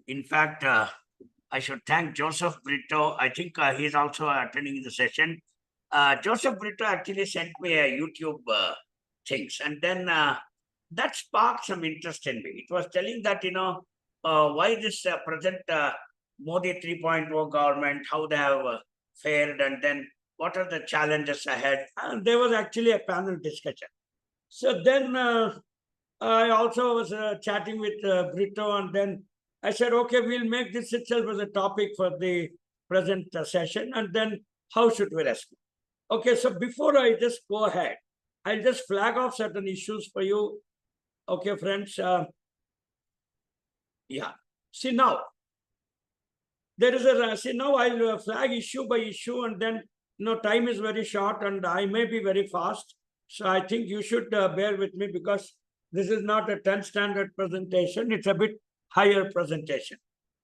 In fact, I should thank Joseph Brito. I think he's also attending the session. Joseph Brito actually sent me a YouTube things, and then that sparked some interest in me. It was telling that why this present Modi 3.0 government, how they have fared, and then what are the challenges ahead. And there was actually a panel discussion. So then I also was chatting with Brito, and then I said, okay, we'll make this itself as a topic for the present session, and then how should we respond? Okay, so before I just go ahead, I'll just flag off certain issues for you. Okay, friends. Yeah. See now, there is a see now I'll flag issue by issue, and then time is very short, and I may be very fast. So I think you should bear with me, because this is not a 10 standard presentation. It's a bit higher presentation.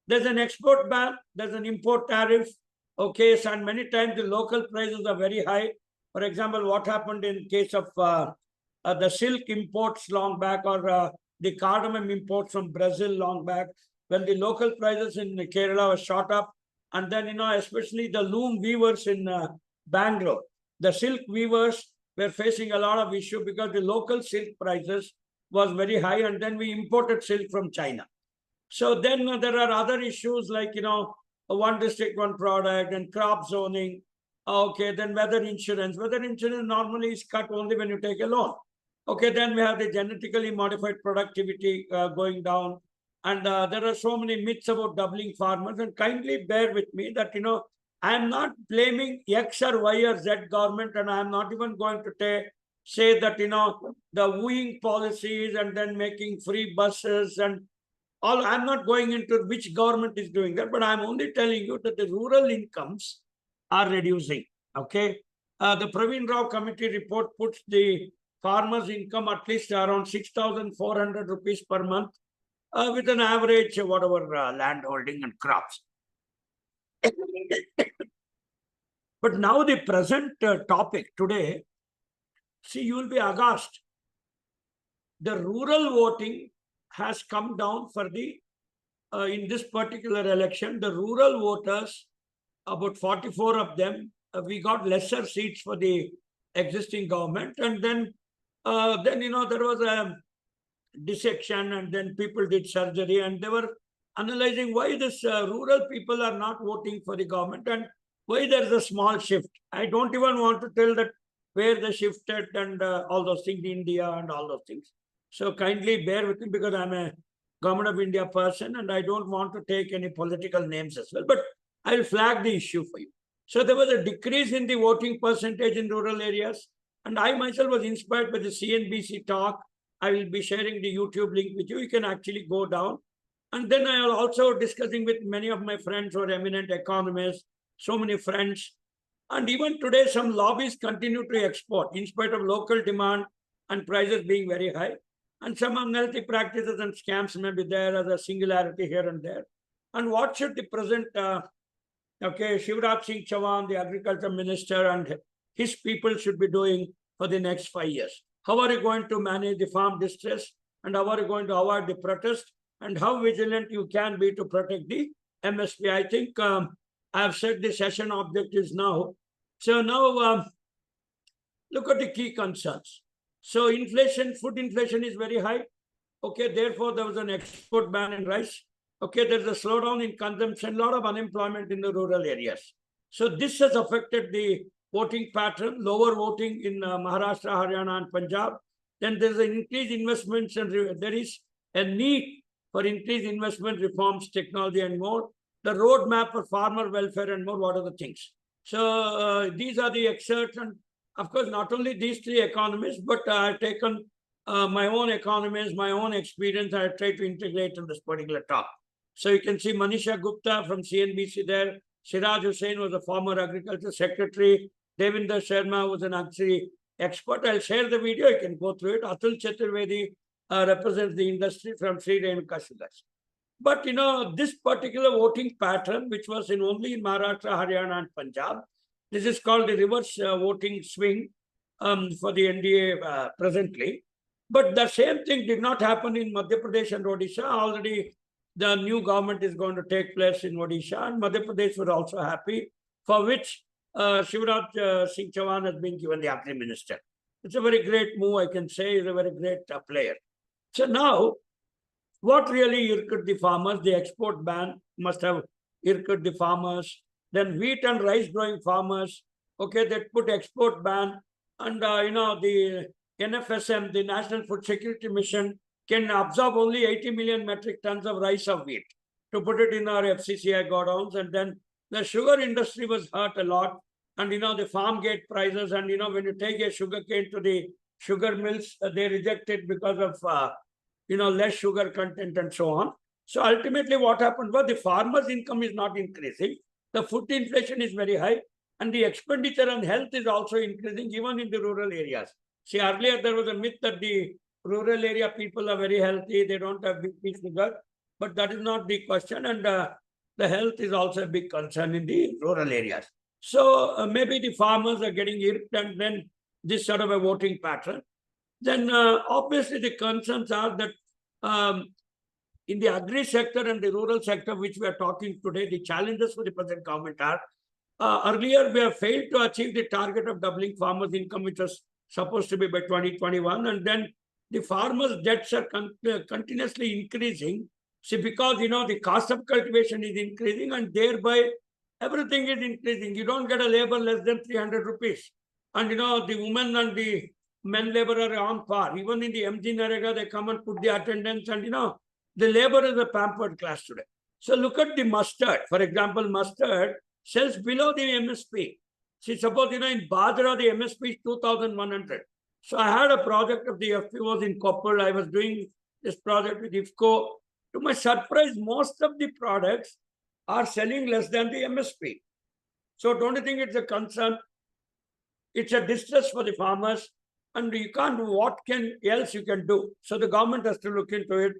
There's an export ban. There's an import tariff. Okay, so and many times the local prices are very high. For example, what happened in case of the silk imports long back, or the cardamom imports from Brazil long back, when the local prices in Kerala were shot up, and then especially the loom weavers in Bangalore, the silk weavers were facing a lot of issue because the local silk prices was very high, and then we imported silk from China. So then there are other issues like one district, one product, and crop zoning. Okay, then weather insurance. Weather insurance normally is cut only when you take a loan. Okay, then we have the genetically modified productivity going down. And there are so many myths about doubling farmers. And kindly bear with me that, I am not blaming X or Y or Z government, and I am not even going to say that, the wooing policies and then making free buses and all. I'm not going into which government is doing that, but I'm only telling you that the rural incomes are reducing. Okay. The Praveen Rao committee report puts the farmers' income at least around 6,400 rupees per month, with an average whatever land holding and crops. But now the present topic today, see, you will be aghast. The rural voting has come down for the in this particular election. The rural voters, about 44 of them, we got lesser seats for the existing government, and then there was a dissection, and then people did surgery, and they were analyzing why this rural people are not voting for the government and why there's a small shift. I don't even want to tell that where they shifted and all those things, India and all those things. So kindly bear with me, because I'm a Government of India person and I don't want to take any political names as well. But I'll flag the issue for you. So there was a decrease in the voting percentage in rural areas. And I myself was inspired by the CNBC talk. I will be sharing the YouTube link with you. You can actually go down. And then I will also discussing with many of my friends who are eminent economists, so many friends. And even today, some lobbies continue to export in spite of local demand and prices being very high. And some unhealthy practices and scams may be there as a singularity here and there. And what should the present, Shivraj Singh Chauhan, the agriculture minister, and his people should be doing for the next 5 years? How are you going to manage the farm distress? And how are you going to avoid the protest? And how vigilant you can be to protect the MSP? I think I have set the session objectives now. So now look at the key concerns. So inflation, food inflation is very high. Okay, therefore there was an export ban in rice. Okay, there's a slowdown in consumption, a lot of unemployment in the rural areas. So this has affected the voting pattern, lower voting in Maharashtra, Haryana, and Punjab. Then there's an increased investments, and there is a need for increased investment, reforms, technology, and more. The roadmap for farmer welfare and more. What are the things? So these are the excerpts, and of course, not only these three economists, but I've taken my own economists, my own experience. I tried to integrate in this particular talk. So you can see Manisha Gupta from CNBC there. Siraj Hussain was a former agriculture secretary. Devinder Sharma was an agri expert. I'll share the video. You can go through it. Atul Chaturvedi represents the industry from Sri Renuka Sugars. But, this particular voting pattern, which was only in Maharashtra, Haryana, and Punjab, this is called the reverse voting swing for the NDA presently. But the same thing did not happen in Madhya Pradesh and Odisha. Already the new government is going to take place in Odisha, and Madhya Pradesh were also happy, for which Shivraj Singh Chauhan has been given the agri minister. It's a very great move, I can say. He's a very great player. So now, what really irked the farmers? The export ban must have irked the farmers. Then wheat and rice growing farmers, okay, they put export ban, and the NFSM, the National Food Security Mission, can absorb only 80 million metric tons of rice or wheat to put it in our FCCI godowns. And then the sugar industry was hurt a lot. And, the farm gate prices, and, when you take a sugar cane to the sugar mills, they reject it because of, less sugar content and so on. So ultimately what happened was the farmer's income is not increasing. The food inflation is very high, and the expenditure on health is also increasing even in the rural areas. See, earlier there was a myth that the rural area people are very healthy, they don't have BP, sugar, but that is not the question, and the health is also a big concern in the rural areas. So maybe the farmers are getting irked, and then this sort of a voting pattern. Then obviously the concerns are that in the agri sector and the rural sector, which we are talking today, the challenges for the present government are, earlier we have failed to achieve the target of doubling farmers' income, which was supposed to be by 2021. And then the farmers' debts are continuously increasing. See, because, the cost of cultivation is increasing, and thereby everything is increasing. You don't get a labor less than 300 rupees. And, the women and the men labor are on par. Even in the MG Narega, they come and put the attendance, and, the labor is a pampered class today. So look at the mustard. For example, mustard sells below the MSP. See, suppose, in Bajra, the MSP is 2,100. So I had a project of the FPOs in Koppal. I was doing this project with IFCO. To my surprise, most of the products are selling less than the MSP. So don't you think it's a concern? It's a distress for the farmers, and you can't do what else you can do. So the government has to look into it,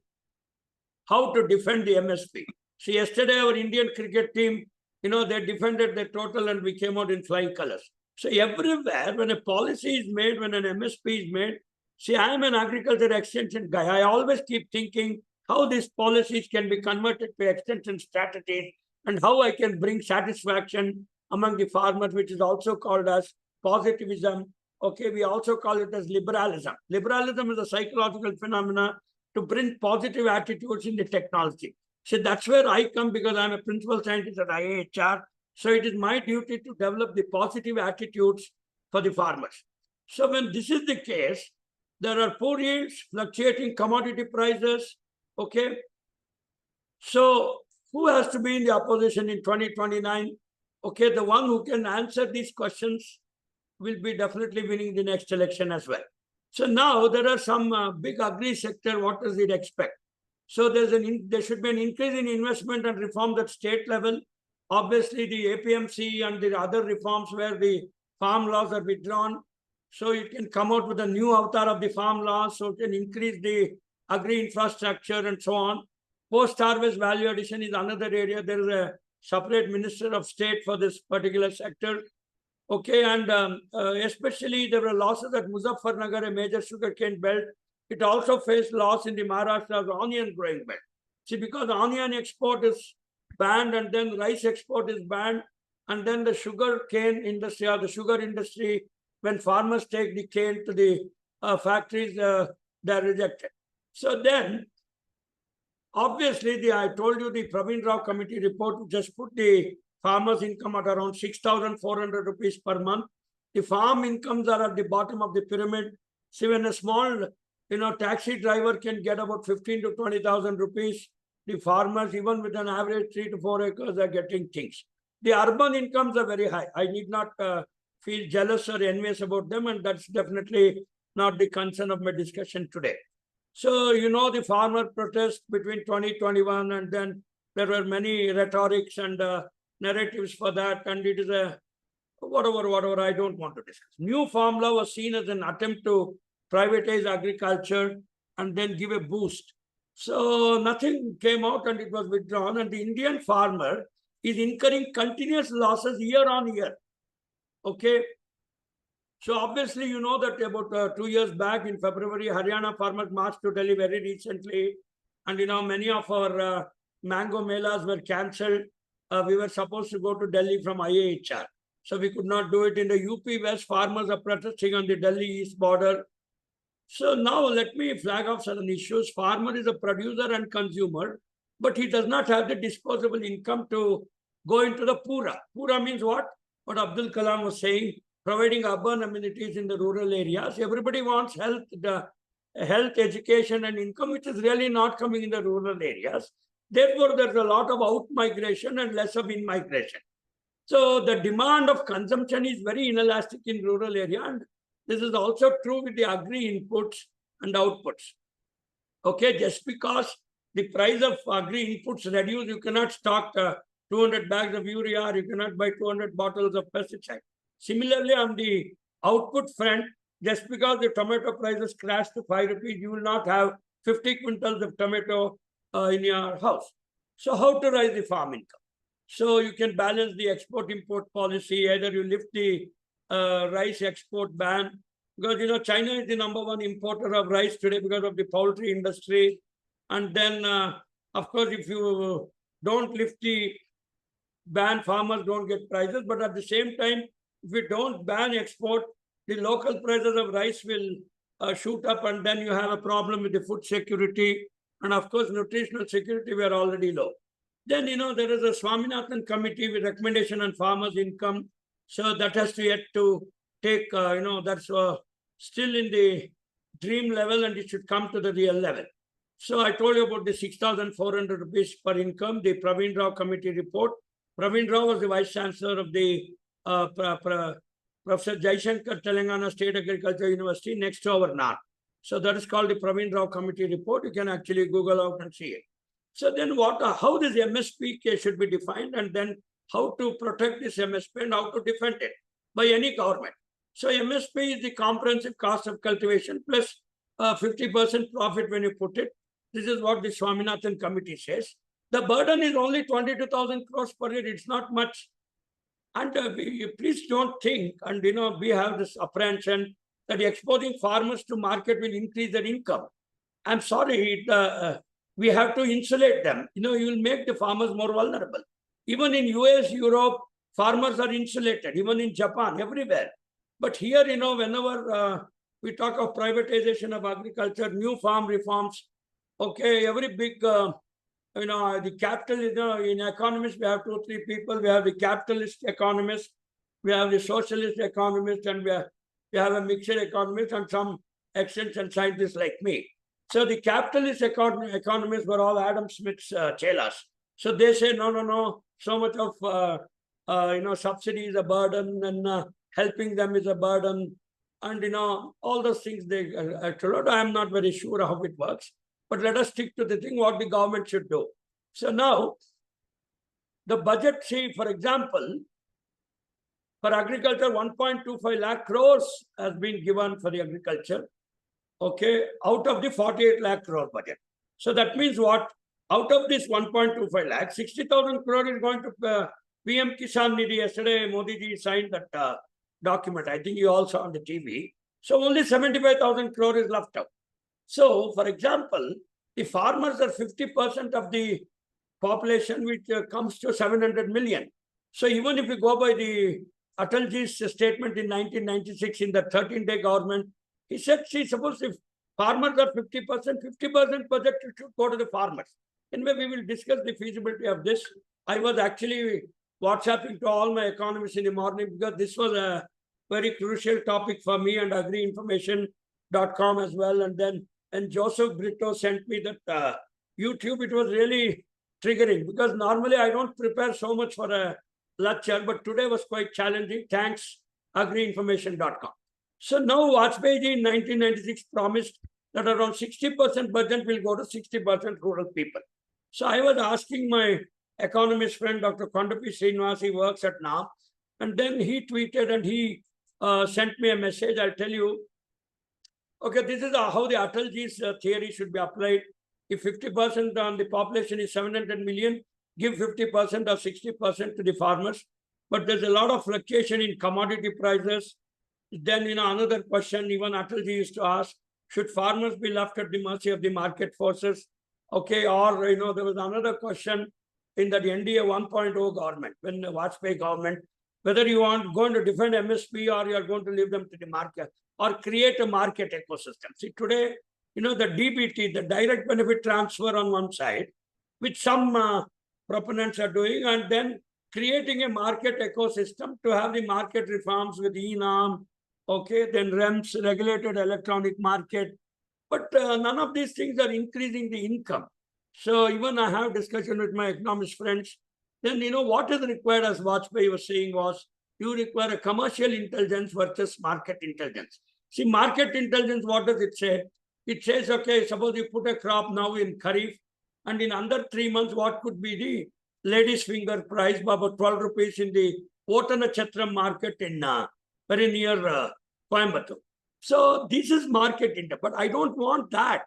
how to defend the MSP. See, yesterday our Indian cricket team, they defended the total, and we came out in flying colors. So everywhere, when a policy is made, when an MSP is made, see, I am an agriculture extension guy. I always keep thinking how these policies can be converted to extension strategies, and how I can bring satisfaction among the farmers, which is also called as positivism. Okay, we also call it as liberalism. Liberalism is a psychological phenomena to bring positive attitudes in the technology. So that's where I come, because I'm a principal scientist at IIHR. So it is my duty to develop the positive attitudes for the farmers. So when this is the case, there are poor yields, fluctuating commodity prices. Okay. So who has to be in the opposition in 2029? Okay, the one who can answer these questions will be definitely winning the next election as well. So now there are some big agri sector. What does it expect? So there should be an increase in investment and reforms at state level. Obviously, the APMC and the other reforms where the farm laws are withdrawn. So you can come out with a new avatar of the farm laws. So it can increase the agri infrastructure and so on. Post-harvest value addition is another area. There is a separate minister of state for this particular sector. Okay, and especially there were losses at Muzaffarnagar, a major sugarcane belt. It also faced loss in the Maharashtra's onion growing belt. See, because onion export is banned, and then rice export is banned, and then the sugar cane industry, or the sugar industry, when farmers take the cane to the factories, they're rejected. So then, obviously, I told you the Praveen Rao committee report just put the farmers' income at around 6,400 rupees per month. The farm incomes are at the bottom of the pyramid. So when a small, taxi driver can get about 15 to 20,000 rupees, the farmers, even with an average 3 to 4 acres, are getting things. The urban incomes are very high. I need not feel jealous or envious about them, and that's definitely not the concern of my discussion today. So, the farmer protest between 2021, and then there were many rhetorics and narratives for that, and it is a whatever, I don't want to discuss. New farm law was seen as an attempt to privatize agriculture and then give a boost. So nothing came out, and it was withdrawn, and the Indian farmer is incurring continuous losses year on year. Okay. So obviously, you know that about 2 years back in February, Haryana farmers marched to Delhi very recently. And, many of our mango melas were cancelled. We were supposed to go to Delhi from IIHR. So we could not do it. In the UP West, farmers are protesting on the Delhi East border. So now let me flag off certain issues. Farmer is a producer and consumer, but he does not have the disposable income to go into the Pura. Pura means what? What Abdul Kalam was saying, providing urban amenities in the rural areas. Everybody wants health, health, education, and income, which is really not coming in the rural areas. Therefore, there's a lot of out-migration and less of in-migration. So the demand of consumption is very inelastic in rural area, and this is also true with the agri inputs and outputs. Okay, just because the price of agri inputs reduce, you cannot stock 200 bags of urea, or you cannot buy 200 bottles of pesticide. Similarly, on the output front, just because the tomato prices crash to 5 rupees, you will not have 50 quintals of tomato in your house. So how to raise the farm income? So you can balance the export-import policy. Either you lift the rice export ban, because China is the #1 importer of rice today because of the poultry industry. And then, of course, if you don't lift the ban, farmers don't get prices. But at the same time, if we don't ban export, the local prices of rice will shoot up, and then you have a problem with the food security. And of course, nutritional security, we are already low. Then, there is a Swaminathan committee with recommendation on farmers' income. So that has to yet to take, that's still in the dream level, and it should come to the real level. So I told you about the 6,400 rupees per income, the Praveen Rao committee report. Praveen Rao was the vice chancellor of the Professor Jaishankar Telangana State Agriculture University next to our NAR. So that is called the Praveen Rao committee report. You can actually Google out and see it. So then how this MSP case should be defined, and then how to protect this MSP and how to defend it by any government. So MSP is the comprehensive cost of cultivation plus 50% profit when you put it. This is what the Swaminathan committee says. The burden is only 22,000 crores per year. It's not much. And please don't think, and we have this apprehension that exposing farmers to market will increase their income. I'm sorry, we have to insulate them. You will make the farmers more vulnerable. Even in US, Europe, farmers are insulated, even in Japan, everywhere. But here, whenever we talk of privatization of agriculture, new farm reforms, okay, every big, the capitalist, in economists, we have 2 or 3 people. We have the capitalist economists, we have the socialist economists, and we have a mixed economist and some extension scientists like me. So the capitalist economists were all Adam Smith's chelas. So they say, no, so much of, subsidy is a burden, and helping them is a burden. And, all those things they told. I'm not very sure how it works. But let us stick to the thing, what the government should do. So now, the budget, see, for example, for agriculture, 1.25 lakh crores has been given for the agriculture. Okay, out of the 48 lakh crore budget. So that means what? Out of this 1.25 lakh, 60,000 crore is going to PM Kisan Nidhi. Yesterday, Modi ji signed that document. I think you all saw on the TV. So only 75,000 crore is left out. So, for example, the farmers are 50% of the population, which comes to 700 million. So even if you go by the Atalji's statement in 1996 in the 13-day government, he said, see, suppose if farmers are 50%, 50% budget should go to the farmers. Anyway, we will discuss the feasibility of this. I was actually WhatsApping to all my economists in the morning because this was a very crucial topic for me and agriinformation.com as well. And Joseph Brito sent me that YouTube. It was really triggering because normally I don't prepare so much for a lecture, but today was quite challenging. Thanks, agriinformation.com. So now Vajpayee in 1996 promised that around 60% budget will go to 60% rural people. So I was asking my economist friend, Dr. Kondapi Srinivas, he works at NAM, and then he tweeted and he sent me a message. I'll tell you. Okay, this is how the Atalji's theory should be applied. If 50% on the population is 700 million, give 50% or 60% to the farmers. But there's a lot of fluctuation in commodity prices. Then, another question even Atalji used to ask, should farmers be left at the mercy of the market forces? Okay, or there was another question in that NDA 1.0 government, when the Vajpayee government, whether you want going to defend MSP or you are going to leave them to the market or create a market ecosystem. See, today, the DBT, the direct benefit transfer on one side, which some proponents are doing, and then creating a market ecosystem to have the market reforms with ENAM, okay, then REMS, regulated electronic market. But none of these things are increasing the income. So even I have discussion with my economist friends. Then, what is required, as Vajpayee was saying, was you require a commercial intelligence versus market intelligence. See, market intelligence, what does it say? It says, okay, suppose you put a crop now in Kharif, and in under 3 months, what could be the lady's finger price, about 12 rupees in the Otanachatram market in very near Coimbatore. So this is market intelligence, but I don't want that.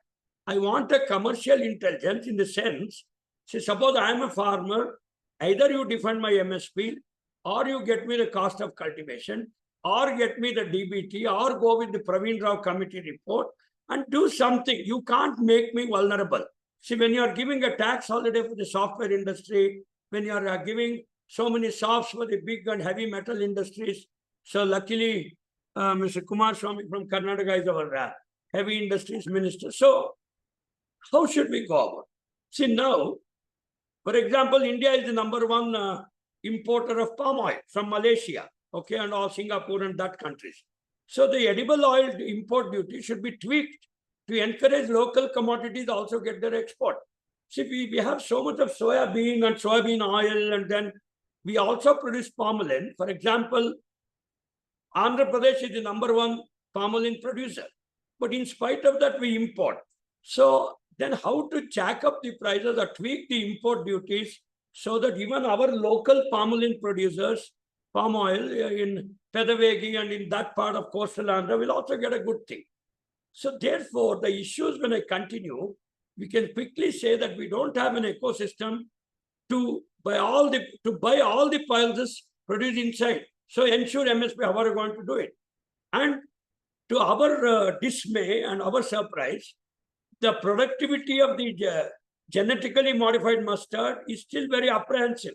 I want a commercial intelligence in the sense, say, suppose I am a farmer, either you defend my MSP, or you get me the cost of cultivation, or get me the DBT, or go with the Praveen Rao committee report and do something. You can't make me vulnerable. See, when you are giving a tax holiday for the software industry, when you are giving so many softs for the big and heavy metal industries, so luckily, Mr. Kumar Swamy from Karnataka is our heavy industries minister. So how should we go about? See, now, for example, India is the #1 importer of palm oil from Malaysia, okay, and all Singapore and that countries. So the edible oil import duty should be tweaked to encourage local commodities also get their export. See, we have so much of soya bean and soybean oil, and then we also produce palm oil. For example, Andhra Pradesh is the #1 palm oil producer. But in spite of that, we import. So then how to jack up the prices or tweak the import duties so that even our local palm oil producers, palm oil in Pedavegi and in that part of coastal Andhra will also get a good thing. So therefore, the issues, when I continue, we can quickly say that we don't have an ecosystem to buy all the pulses produced inside. So ensure MSP, how are you going to do it? And to our dismay and our surprise, the productivity of the genetically modified mustard is still very apprehensive.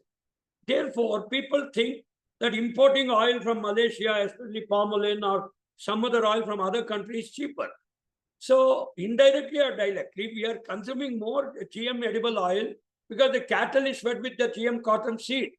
Therefore, people think that importing oil from Malaysia, especially palm oil or some other oil from other countries, is cheaper. So indirectly or directly, we are consuming more GM edible oil because the cattle is fed with the GM cotton seed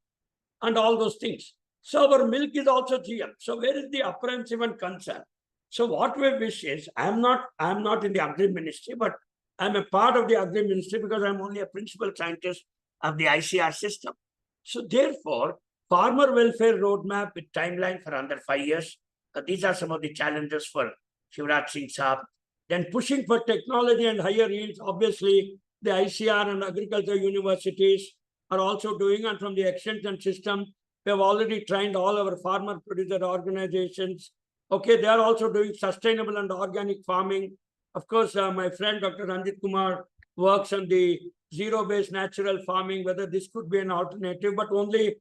and all those things. So our milk is also GM. So where is the apprehensive and concern? So what we wish is, I'm not in the agri ministry, but I'm a part of the agri ministry because I'm only a principal scientist of the ICR system. So therefore, farmer welfare roadmap with timeline for under 5 years. These are some of the challenges for Shivraj Singh Saab. Then pushing for technology and higher yields. Obviously, the ICR and agriculture universities are also doing, and from the extension system, we have already trained all our farmer producer organizations. Okay, they are also doing sustainable and organic farming. Of course, my friend Dr. Ranjit Kumar works on the zero-based natural farming, whether this could be an alternative, but only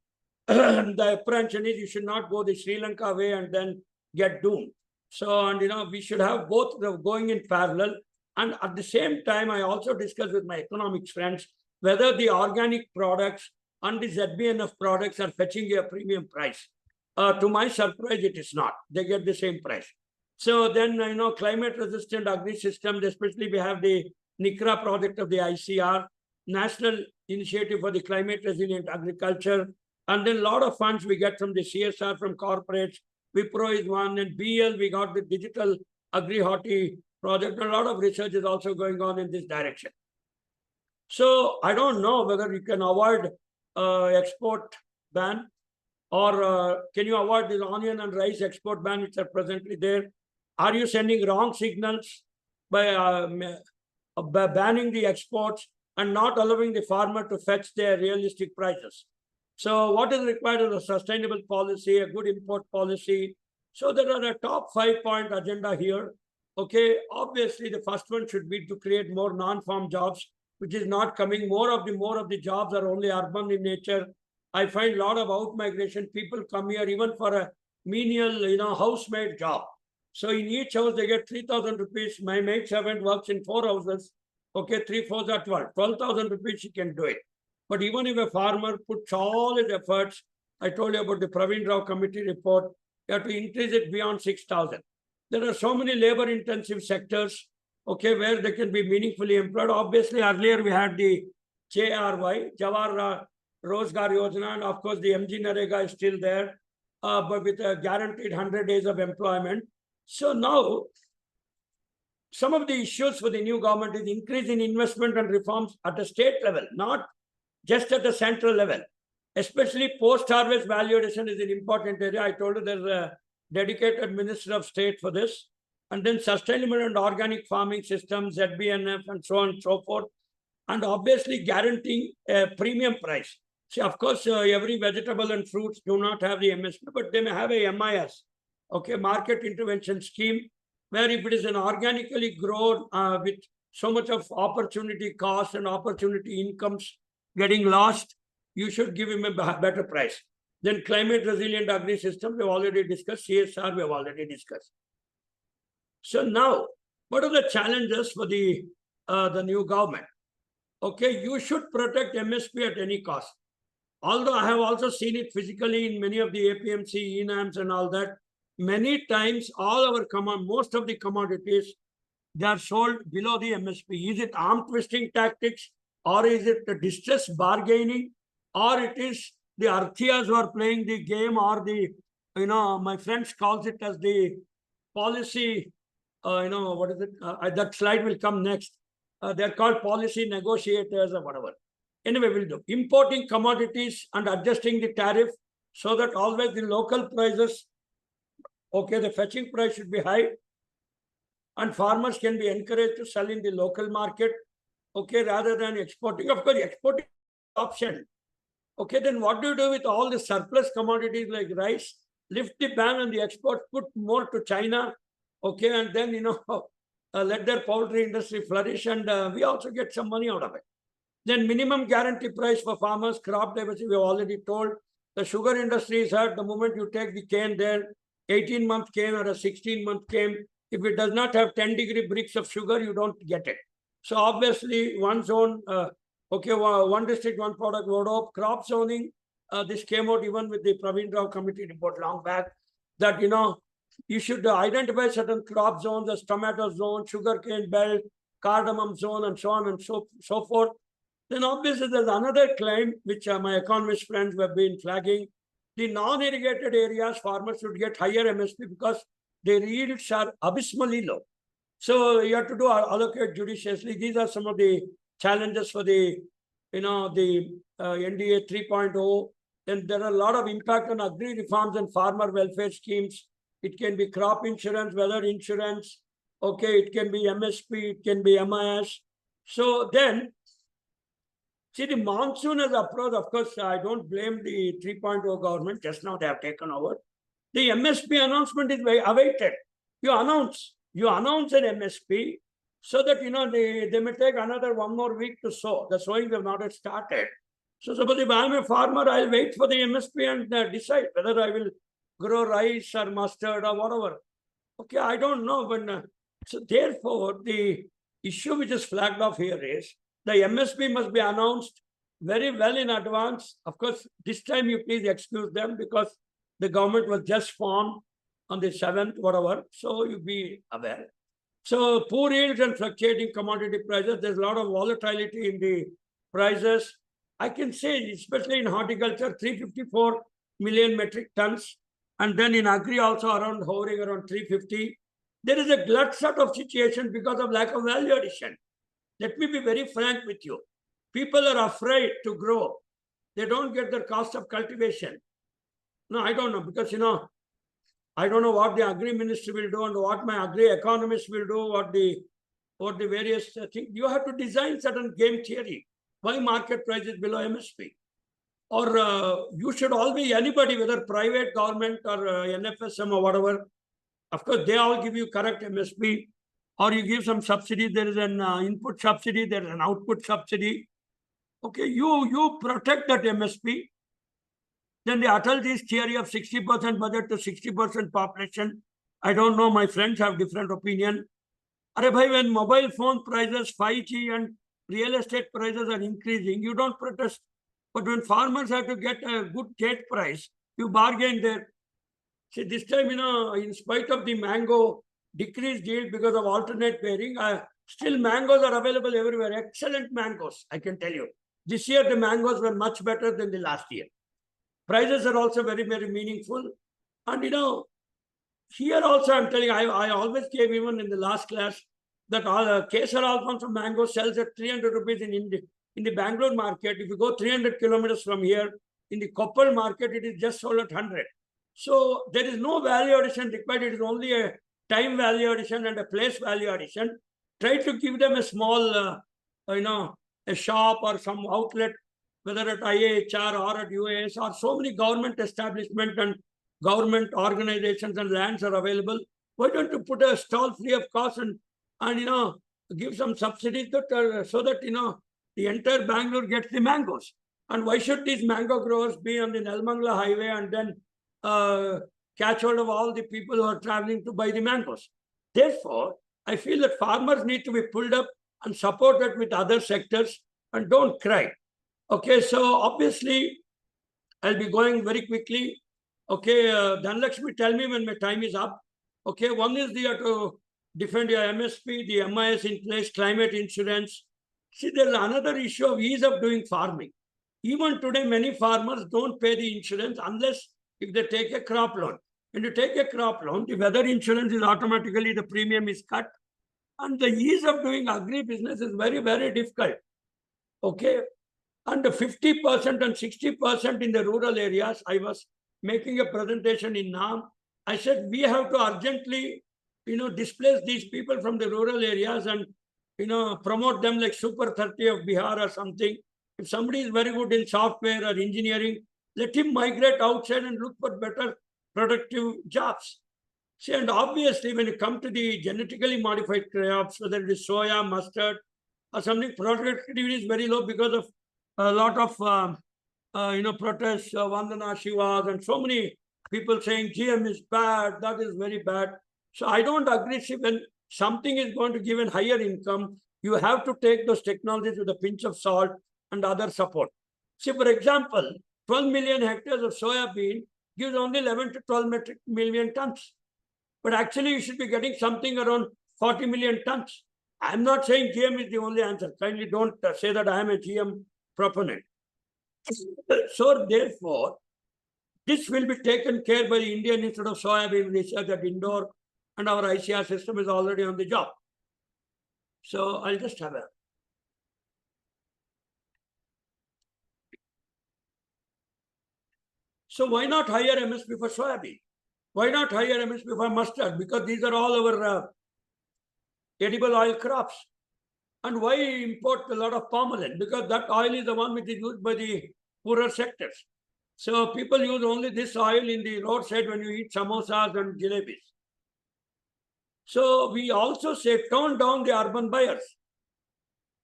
the apprehension is you should not go the Sri Lanka way and then get doomed. So, and we should have both going in parallel. And at the same time, I also discussed with my economics friends whether the organic products and the ZBNF products are fetching a premium price. To my surprise, it is not. They get the same price. So then, climate-resistant agri systems, especially we have the NICRA project of the ICR, National Initiative for the Climate Resilient Agriculture, and then a lot of funds we get from the CSR, from corporates. Wipro is one, and BL, we got the digital agri-horti project. A lot of research is also going on in this direction. So I don't know whether you can avoid export ban, or can you avoid the onion and rice export ban which are presently there? Are you sending wrong signals by banning the exports and not allowing the farmer to fetch their realistic prices? So what is required is a sustainable policy, a good import policy. So there are a top 5-point agenda here. Okay, obviously the first one should be to create more non-farm jobs, which is not coming. More of the jobs are only urban in nature. I find a lot of out-migration. People come here even for a menial, housemaid job. So in each house, they get 3,000 rupees. My maid servant works in 4 houses. Okay, 3 4s are 12. 12,000 rupees, she can do it. But even if a farmer puts all his efforts, I told you about the Praveen Rao committee report, you have to increase it beyond 6,000. There are so many labor-intensive sectors, okay, where they can be meaningfully employed. Obviously, earlier we had the JRY, Jawar Rozgar Yojana, and of course the MG Narega is still there, but with a guaranteed 100 days of employment. So now, some of the issues for the new government is increase in investment and reforms at the state level, not just at the central level. Especially post-harvest value addition is an important area. I told you there's a dedicated Minister of State for this. And then sustainable and organic farming systems, ZBNF, and so on and so forth. And obviously guaranteeing a premium price. See, of course, every vegetable and fruits do not have the MSP, but they may have a MIS, okay, market intervention scheme, where if it is an organically grown with so much of opportunity cost and opportunity incomes getting lost, you should give him a better price. Then climate resilient agri system, we've already discussed. CSR, we've already discussed. So now, what are the challenges for the new government? Okay, you should protect MSP at any cost. Although I have also seen it physically in many of the APMC, ENAMs and all that, many times most of the commodities, they are sold below the MSP. Is it arm twisting tactics, or is it the distress bargaining, or it is the Arthiyas who are playing the game, or the, my friends calls it as the policy, what is it? That slide will come next. They're called policy negotiators or whatever. Anyway, we'll do. Importing commodities and adjusting the tariff so that always the local prices, okay, the fetching price should be high and farmers can be encouraged to sell in the local market, okay, rather than exporting. Of course, exporting is an option. Okay, then what do you do with all the surplus commodities like rice? Lift the ban on the export, put more to China, okay, and then, let their poultry industry flourish, and we also get some money out of it. Then minimum guarantee price for farmers, crop diversity, we have already told. The sugar industry is hurt the moment you take the cane there, 18-month cane or a 16-month cane. If it does not have 10-degree bricks of sugar, you don't get it. So obviously, one zone, one district, one product, Vodop, crop zoning. This came out even with the Praveen Rao committee report long back, that, you should identify certain crop zones as tomato zone, sugarcane belt, cardamom zone, and so on and so forth. Then obviously there's another claim which my economist friends have been flagging. The non-irrigated areas, farmers should get higher MSP because their yields are abysmally low. So you have to allocate judiciously. These are some of the challenges for the NDA 3.0. Then there are a lot of impact on agri reforms and farmer welfare schemes. It can be crop insurance, weather insurance. Okay, it can be MSP, it can be MIS. So then, see, the monsoon has approached. Of course, I don't blame the 3.0 government. Just now they have taken over. The MSP announcement is very awaited. You announce an MSP so that, they may take another 1 more week to sow. The sowing have not yet started. So suppose if I'm a farmer, I'll wait for the MSP and decide whether I will grow rice or mustard or whatever. Okay, I don't know. But so therefore, the issue which is flagged off here is the MSP must be announced very well in advance. Of course, this time you please excuse them because the government was just formed on the 7th, whatever. So you be aware. So poor yields and fluctuating commodity prices, there's a lot of volatility in the prices. I can say, especially in horticulture, 354 million metric tons. And then in agri also hovering around 350. There is a glut sort of situation because of lack of value addition. Let me be very frank with you. People are afraid to grow. They don't get the cost of cultivation. No, I don't know, because, I don't know what the agri ministry will do and what my agri economists will do, what the various things. You have to design certain game theory. Why market price is below MSP? Or you should all be anybody, whether private, government, or NFSM or whatever. Of course, they all give you correct MSP. Or you give some subsidy. There is an input subsidy. There is an output subsidy. Okay, you protect that MSP. Then the Atalji's theory of 60% budget to 60% population. I don't know. My friends have different opinion. Arey bhai, when mobile phone prices, 5G and real estate prices are increasing, you don't protest. But when farmers have to get a good gate price, you bargain there. See, this time, in spite of the mango decreased yield because of alternate pairing, still mangoes are available everywhere. Excellent mangoes, I can tell you. This year, the mangoes were much better than the last year. Prices are also very, very meaningful. And, here also I'm telling, I always gave, even in the last class, that Kesar Alfonso mango sells at 300 rupees in the Bangalore market. If you go 300 kilometers from here, in the Koppal market, it is just sold at 100. So there is no value addition required. It is only a time value addition and a place value addition. Try to give them a small, a shop or some outlet, whether at IAHR or at UAS or so many government establishments and government organizations and lands are available. Why don't you put a stall free of cost and give some subsidies that so that the entire Bangalore gets the mangoes? And why should these mango growers be on the Nelmangla highway and then catch hold of all the people who are traveling to buy the mangoes? Therefore, I feel that farmers need to be pulled up and supported with other sectors, and don't cry. Okay, so obviously, I'll be going very quickly. Okay, Dhanlakshmi, tell me when my time is up. Okay, one is you have to defend your MSP, the MIS in place, climate insurance. See, there's another issue of ease of doing farming. Even today, many farmers don't pay the insurance unless if they take a crop loan. When you take a crop loan, the weather insurance is automatically, the premium is cut. And the ease of doing agri business is very, very difficult. Okay. And 50% and 60% in the rural areas, I was making a presentation in NAM. I said, we have to urgently, displace these people from the rural areas and, promote them like Super 30 of Bihar or something. If somebody is very good in software or engineering, let him migrate outside and look for better productive jobs. See, and obviously, when you come to the genetically modified crops, whether it is soya, mustard, or something, productivity is very low because of a lot of, protests, Vandana Shivas, and so many people saying GM is bad, that is very bad. So I don't agree. See, when something is going to give a higher income, you have to take those technologies with a pinch of salt and other support. See, for example, 12 million hectares of soya bean gives only 11 to 12 million tons. But actually, you should be getting something around 40 million tons. I'm not saying GM is the only answer. Kindly don't say that I am a GM proponent. So, therefore, this will be taken care by the Indian Institute of Soybean Research at Indore, and our ICR system is already on the job. So, I'll just have a. So, why not higher MSP for soybean? Why not higher MSP for mustard? Because these are all our edible oil crops. And why import a lot of palm oil? Because that oil is the one which is used by the poorer sectors. So people use only this oil in the roadside when you eat samosas and jalebis. So we also say tone down the urban buyers.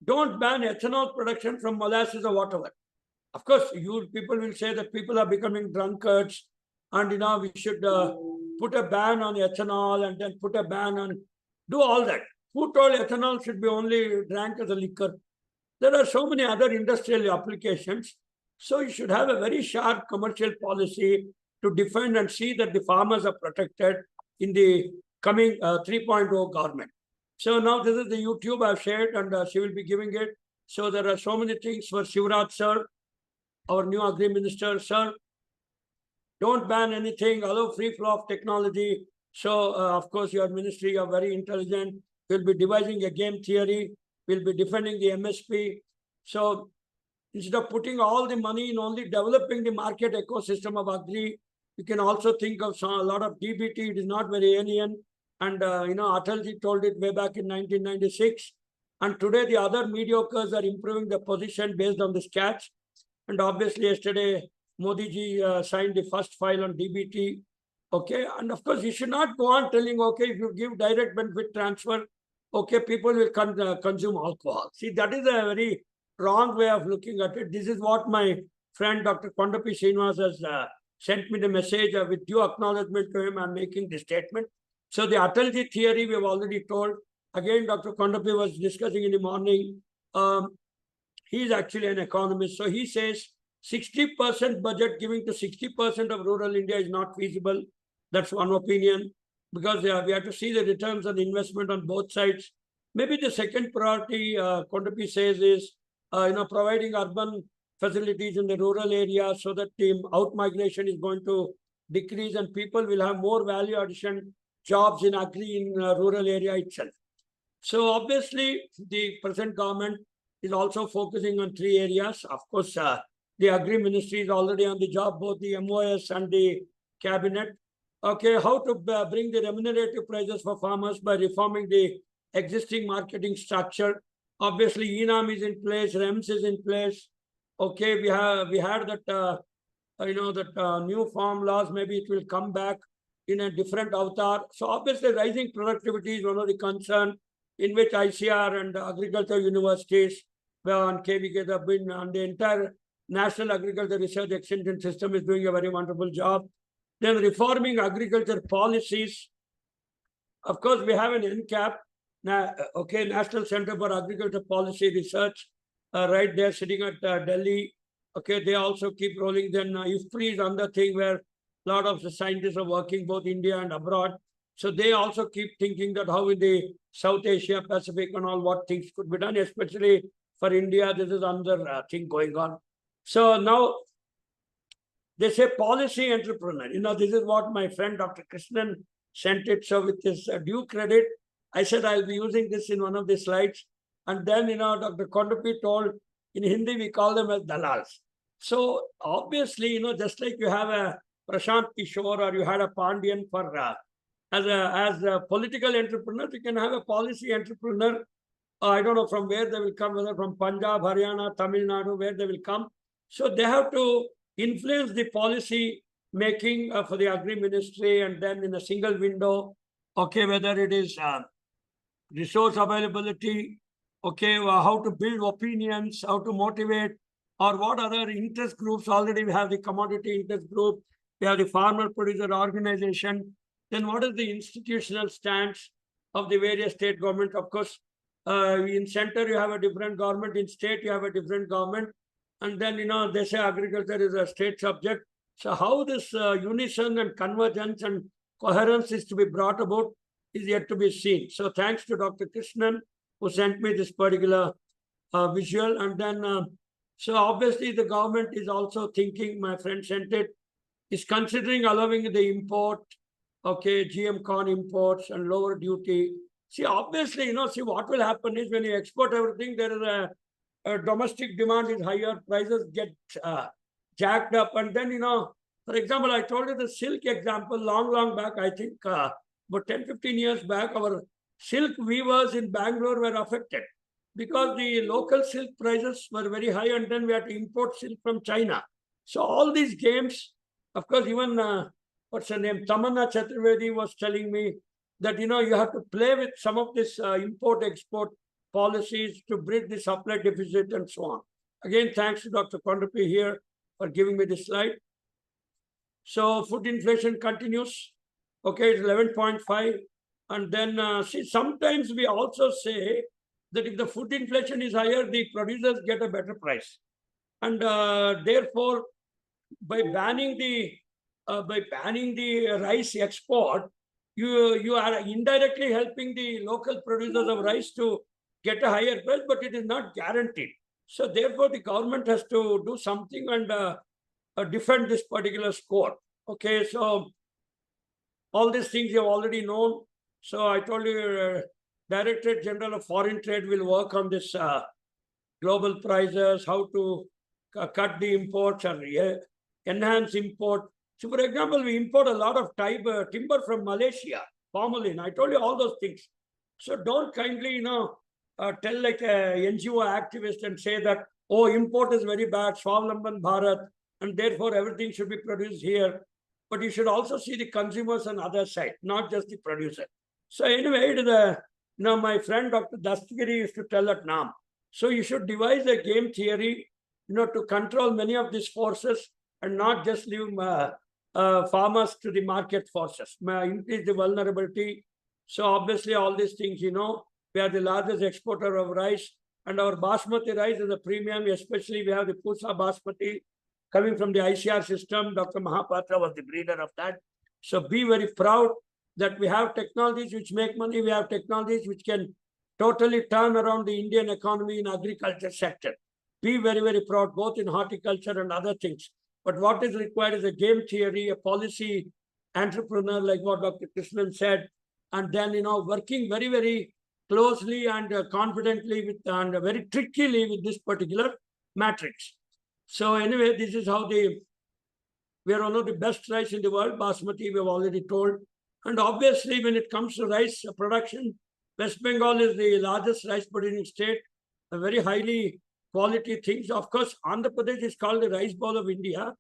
Don't ban ethanol production from molasses or whatever. Of course, you people will say that people are becoming drunkards and we should put a ban on ethanol and then put a ban on, do all that. Who told ethanol should be only drank as a liquor? There are so many other industrial applications. So you should have a very sharp commercial policy to defend and see that the farmers are protected in the coming 3.0 government. So now this is the YouTube I've shared and she will be giving it. So there are so many things for Shivraj sir, our new agri minister, sir. Don't ban anything, allow free flow of technology. So of course your ministry, you are very intelligent. We'll be devising a game theory. We'll be defending the MSP. So instead of putting all the money in only developing the market ecosystem of agri, you can also think of a lot of DBT. It is not very alien. And, Atalji told it way back in 1996. And today the other mediocres are improving the position based on this catch. And obviously yesterday, Modi ji signed the first file on DBT. Okay. And of course, you should not go on telling, okay, if you give direct benefit transfer, okay, people will consume alcohol. See, that is a very wrong way of looking at it. This is what my friend Dr. Kondapi Srinivas has sent me the message with due acknowledgement to him. I'm making the statement. So the Atalji theory we have already told. again, Dr. Kondapi was discussing in the morning. He's actually an economist. So he says 60% budget giving to 60% of rural India is not feasible. That's one opinion, because we have to see the returns on investment on both sides. Maybe the second priority, Kondapi says, is providing urban facilities in the rural areas so that the out-migration is going to decrease and people will have more value addition jobs in agri in rural area itself. So obviously, the present government is also focusing on three areas. Of course, the agri ministry is already on the job, both the MOS and the cabinet. Okay, how to bring the remunerative prices for farmers by reforming the existing marketing structure. Obviously, ENAM is in place, REMS is in place. Okay, we had that new farm laws. Maybe it will come back in a different avatar. So obviously, rising productivity is one of the concerns, in which ICAR and agricultural universities and KVK have been, and the entire National Agriculture Research Extension System is doing a very wonderful job. Then reforming agriculture policies. Of course, we have an NCAP, National Center for Agriculture Policy Research, right there sitting at Delhi. Okay, they also keep rolling. Then IFPRI is another thing where a lot of the scientists are working, both India and abroad. So they also keep thinking that how in the South Asia, Pacific and all, what things could be done, especially for India. This is another thing going on. So now they say policy entrepreneur. This is what my friend Dr. Krishnan sent it. So with his due credit, I said I'll be using this in one of the slides. And then, Dr. Kondapi told, in Hindi, we call them as dalals. So obviously, just like you have a Prashant Kishore or you had a Pandian for as a political entrepreneur, you can have a policy entrepreneur. I don't know from where they will come, whether from Punjab, Haryana, Tamil Nadu, where they will come. So they have to influence the policy making for the agri ministry, and then in a single window, okay, whether it is resource availability, okay, how to build opinions, how to motivate, or what other interest groups. Already we have the commodity interest group, we have the farmer producer organization. Then what is the institutional stance of the various state government? Of course, in center you have a different government, in state you have a different government. And then, they say agriculture is a state subject. So how this unison and convergence and coherence is to be brought about is yet to be seen. So thanks to Dr. Krishnan, who sent me this particular visual. And then, so obviously the government is also thinking, my friend sent it, is considering allowing the import, okay, GM corn imports and lower duty. See, obviously, see what will happen is when you export everything, there is a domestic demand is higher, prices get jacked up. And then, for example, I told you the silk example long back, I think about 10, 15 years back, our silk weavers in Bangalore were affected because the local silk prices were very high, and then we had to import silk from China. So all these games, of course, even what's her name, Tamanna Chaturvedi was telling me that, you have to play with some of this import-export policies to bridge the supply deficit and so on. Again, thanks to Dr. Kondapi here for giving me this slide. So food inflation continues. Okay, it's 11.5. And then, see, sometimes we also say that if the food inflation is higher, the producers get a better price. And therefore, by banning the rice export, you are indirectly helping the local producers of rice to get a higher price, but it is not guaranteed. So therefore, the government has to do something and defend this particular score. Okay, so all these things you have already known. So I told you, Directorate General of Foreign Trade will work on this global prices, how to cut the imports and enhance import. So, for example, we import a lot of timber from Malaysia, formalin. I told you all those things. So don't kindly, tell like a NGO activist and say that, oh, import is very bad, Swavlamban Bharat, and therefore everything should be produced here. But you should also see the consumers on the other side, not just the producer. So anyway, it is my friend Dr. Dastagiri used to tell at NAM. So you should devise a game theory, to control many of these forces and not just leave farmers to the market forces, increase the vulnerability. So obviously all these things, We are the largest exporter of rice, and our basmati rice is a premium, especially we have the Pusa basmati coming from the ICR system. Dr. Mahapatra was the breeder of that. So be very proud that we have technologies which make money. We have technologies which can totally turn around the Indian economy in agriculture sector. Be very, very proud, both in horticulture and other things. But what is required is a game theory, a policy entrepreneur, like what Dr. Krishnan said, and then, working very, very closely and confidently with, and very trickily with this particular matrix. So anyway, this is how we are one of the best rice in the world. Basmati, we have already told. And obviously, when it comes to rice production, West Bengal is the largest rice producing state, a very highly quality things. Of course, Andhra Pradesh is called the rice bowl of India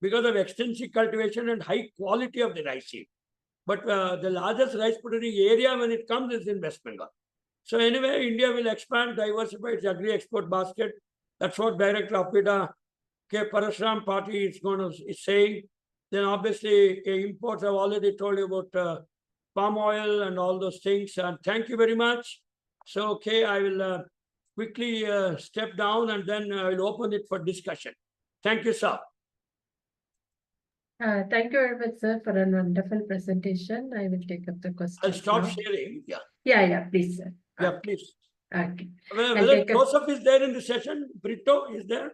because of extensive cultivation and high quality of the rice seed. But the largest rice producing area when it comes is in West Bengal. So anyway, India will expand, diversify its agri-export basket. That's what Director Apida K. Parasram Party is saying. Then obviously imports, I've already told you about palm oil and all those things. And thank you very much. So, okay, I will quickly step down and then I will open it for discussion. Thank you, sir. Thank you very much, sir, for a wonderful presentation. I will take up the question. I'll stop sharing. Yeah. Yeah, please, sir. Yeah, please. Okay. Whether Joseph is there in the session, Brito is there?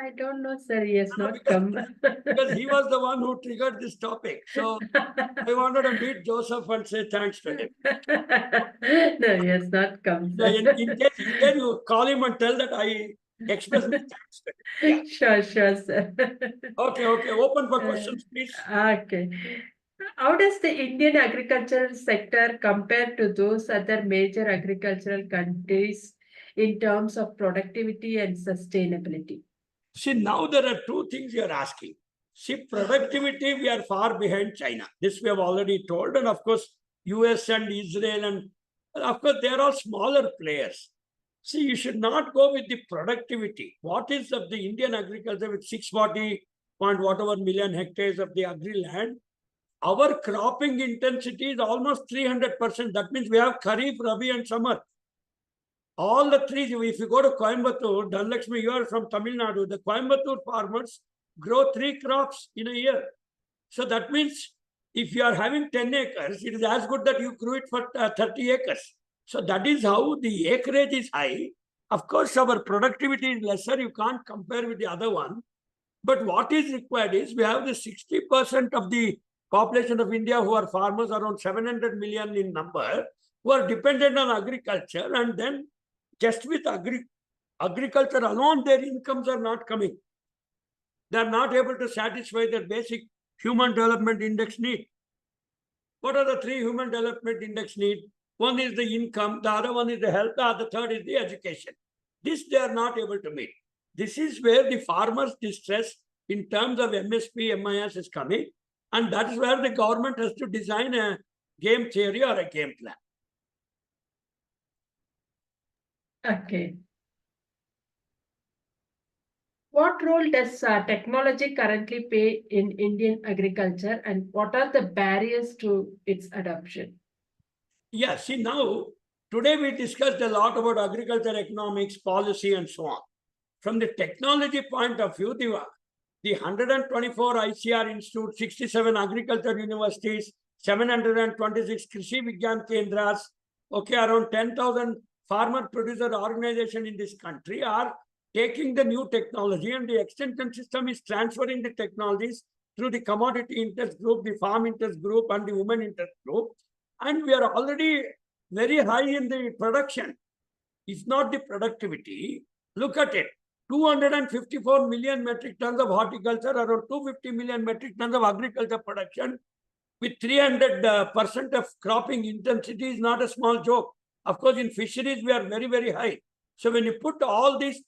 I don't know, sir. He has not come. Because he was the one who triggered this topic. So I wanted to meet Joseph and say thanks to him. No, he has not come. In case you call him and tell that I express my thanks to him. Yeah. Sure, sir. Okay. Open for questions, please. Okay. How does the Indian agricultural sector compare to those other major agricultural countries in terms of productivity and sustainability? See, now there are two things you are asking. See, productivity, we are far behind China. This we have already told. And of course, US and Israel, and of course, they are all smaller players. See, you should not go with the productivity. What is of the Indian agriculture with 640 point whatever million hectares of the agri land? Our cropping intensity is almost 300%. That means we have Kharif, Rabi, and summer. All the trees, if you go to Coimbatore, Dhanlakshmi, you are from Tamil Nadu, the Coimbatore farmers grow 3 crops in a year. So that means if you are having 10 acres, it is as good that you grew it for 30 acres. So that is how the acreage is high. Of course, our productivity is lesser. You can't compare with the other one. But what is required is we have the 60% of the population of India who are farmers, around 700 million in number, who are dependent on agriculture, and then just with agriculture alone, their incomes are not coming. They are not able to satisfy their basic human development index need. What are the 3 human development index need? One is the income, the other one is the health, the third is the education. This they are not able to meet. This is where the farmers' distress in terms of MSP, MIS is coming. And that is where the government has to design a game theory or a game plan. Okay. What role does technology currently play in Indian agriculture, and what are the barriers to its adoption? Yeah, see now, today we discussed a lot about agriculture economics, policy, and so on. From the technology point of view, the 124 ICR institutes, 67 agriculture universities, 726 Krishi Vigyan Kendras, okay, around 10,000 farmer producer organizations in this country are taking the new technology, and the extension system is transferring the technologies through the commodity interest group, the farm interest group, and the women interest group. And we are already very high in the production. If not the productivity, look at it. 254 million metric tons of horticulture, around 250 million metric tons of agriculture production, with 300% of cropping intensity is not a small joke. Of course, in fisheries, we are very, very high. So when you put all these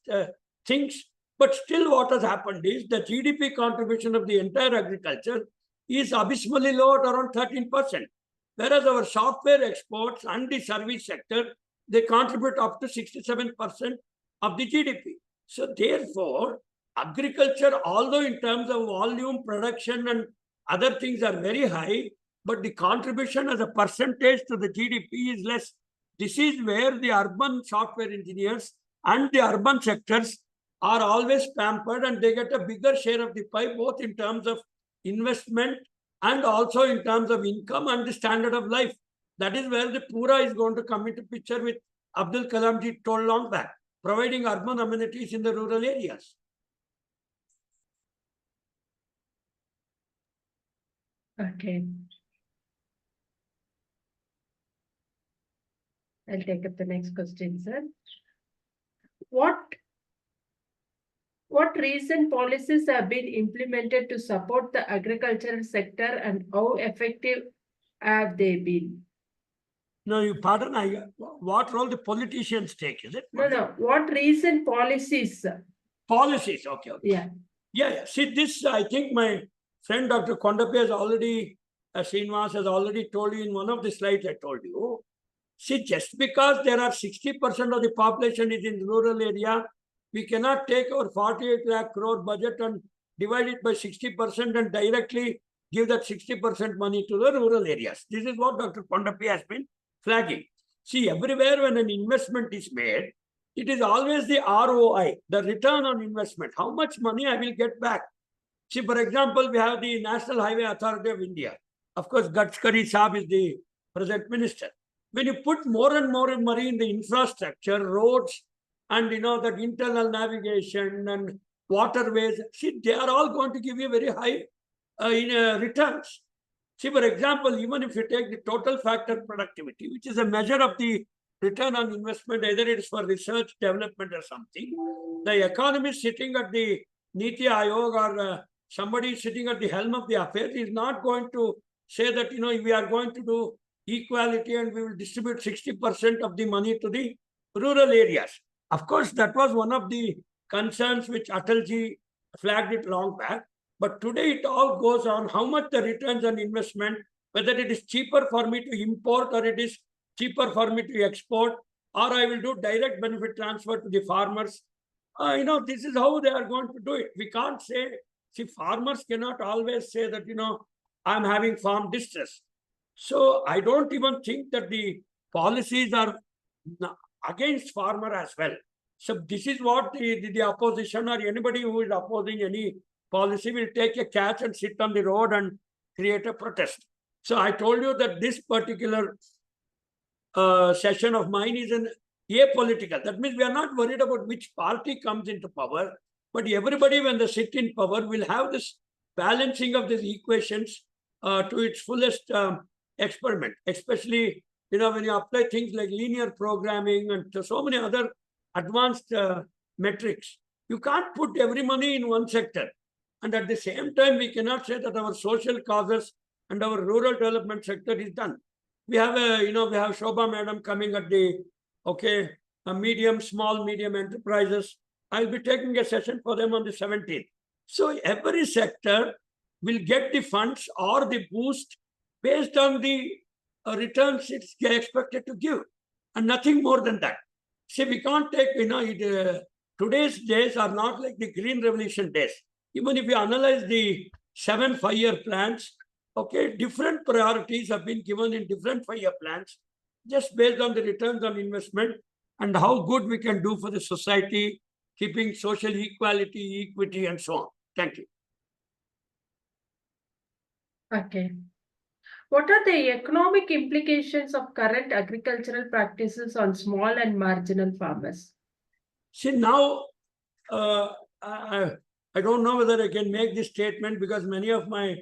things, but still what has happened is the GDP contribution of the entire agriculture is abysmally low at around 13%. Whereas our software exports and the service sector, they contribute up to 67% of the GDP. So therefore, agriculture, although in terms of volume, production, and other things are very high, but the contribution as a percentage to the GDP is less. This is where the urban software engineers and the urban sectors are always pampered, and they get a bigger share of the pie, both in terms of investment and also in terms of income and the standard of life. That is where the Pura is going to come into picture, with Abdul Kalamji told long back, providing urban amenities in the rural areas. Okay. I'll take up the next question, sir. What recent policies have been implemented to support the agricultural sector, and how effective have they been? No, you pardon, what role the politicians take, is it? No. What recent policies? Policies, okay. Yeah. Yeah. See, this, I think my friend Dr. Kondapi has already, Srinivas has already told you in one of the slides I told you. See, just because there are 60% of the population is in rural area, we cannot take our 48 lakh crore budget and divide it by 60% and directly give that 60% money to the rural areas. This is what Dr. Kondapi has been flagging. See, everywhere when an investment is made, it is always the ROI, the return on investment. How much money I will get back? See, for example, we have the National Highway Authority of India. Of course, Gadkari Saab is the present minister. When you put more and more money in the infrastructure, roads, and that internal navigation and waterways, see, they are all going to give you very high returns. See, for example, even if you take the total factor productivity, which is a measure of the return on investment, either it is for research, development, or something, the economist sitting at the Niti Aayog or somebody sitting at the helm of the affairs is not going to say that, we are going to do equality and we will distribute 60% of the money to the rural areas. Of course, that was one of the concerns which Atalji flagged it long back. But today it all goes on how much the returns on investment, whether it is cheaper for me to import or it is cheaper for me to export, or I will do direct benefit transfer to the farmers. This is how they are going to do it. We can't say, see, farmers cannot always say that, I'm having farm distress. So I don't even think that the policies are against farmer as well. So this is what the opposition or anybody who is opposing any policy will take a catch and sit on the road and create a protest. So I told you that this particular session of mine is an apolitical. That means we are not worried about which party comes into power, but everybody, when they sit in power, will have this balancing of these equations to its fullest experiment, especially when you apply things like linear programming and so many other advanced metrics. You can't put every money in one sector. And at the same time, we cannot say that our social causes and our rural development sector is done. We have we have Shobha Madam coming at the, small, medium enterprises. I'll be taking a session for them on the 17th. So every sector will get the funds or the boost based on the returns it's expected to give, and nothing more than that. See, we can't take, today's days are not like the Green Revolution days. Even if you analyze the 7 5-year plans, different priorities have been given in different 5-year plans, just based on the returns on investment and how good we can do for the society, keeping social equality, equity, and so on. Thank you. Okay. What are the economic implications of current agricultural practices on small and marginal farmers? See, now, I don't know whether I can make this statement because many of my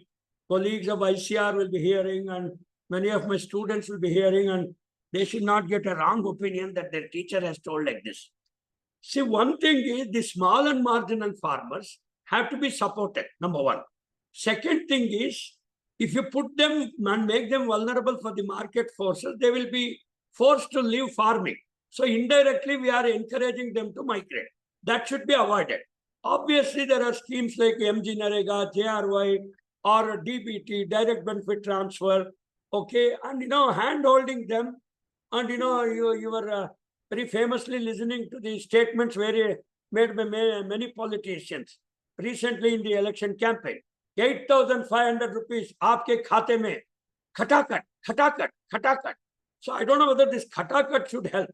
colleagues of ICR will be hearing and many of my students will be hearing, and they should not get a wrong opinion that their teacher has told like this. See, one thing is the small and marginal farmers have to be supported, number one. Second thing is, if you put them and make them vulnerable for the market forces, they will be forced to leave farming. So indirectly, we are encouraging them to migrate. That should be avoided. Obviously, there are schemes like MG Narega, JRY, or DBT, direct benefit transfer, and hand-holding them. And you were very famously listening to the statements made by many politicians recently in the election campaign. 8,500 rupees आपके खाते में खटाखट खटाखट खटाखट. So I don't know whether this Khatakat should help.